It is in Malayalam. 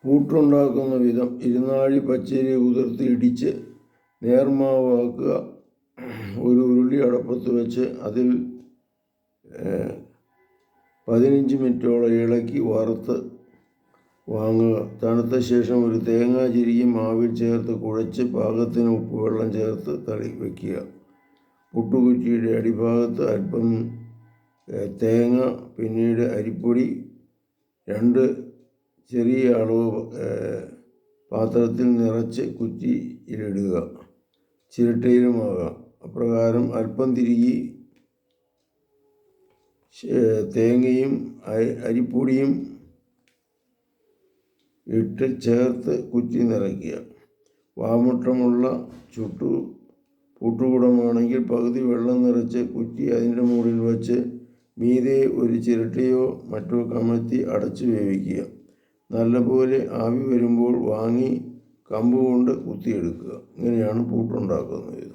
പൂട്ടുണ്ടാക്കുന്ന വിധം: ഇരുന്നാഴി പച്ചരി കുതിർത്ത് ഇടിച്ച് നേർമാവാക്കുക. ഒരു ഉരുളി അടപ്പത്ത് വെച്ച് അതിൽ 15 മിനിറ്റോളം ഇളക്കി വറുത്ത് വാങ്ങുക. തണുത്ത ശേഷം ഒരു തേങ്ങ ചിരകി മാവിൽ ചേർത്ത് കുഴച്ച് പാകത്തിന് ഉപ്പുവെള്ളം ചേർത്ത് തളി വയ്ക്കുക. പുട്ടുകുറ്റിയുടെ അടിഭാഗത്ത് അല്പം തേങ്ങ, പിന്നീട് അരിപ്പൊടി 2 ചെറിയ അളവ് പാത്രത്തിൽ നിറച്ച് കുറ്റിയിലിടുക. ചിരട്ടയിലുമാകാം. അപ്രകാരം അല്പം തിരുകി തേങ്ങയും അരിപ്പൊടിയും ഇട്ട് ചേർത്ത് കുറ്റി നിറയ്ക്കുക. വാമുട്ടമുള്ള പൂട്ടുകുടമാണെങ്കിൽ പകുതി വെള്ളം നിറച്ച് കുറ്റി അതിൻ്റെ മുകളിൽ വച്ച് മീതെ ഒരു ചിരട്ടയോ മറ്റോ കമഴ്ത്തി അടച്ച് വേവിക്കുക. നല്ലപോലെ ആവി വരുമ്പോൾ വാങ്ങി കമ്പ് കൊണ്ട് കുത്തിയെടുക്കുക. ഇങ്ങനെയാണ് പൂട്ടുണ്ടാക്കുന്നത്.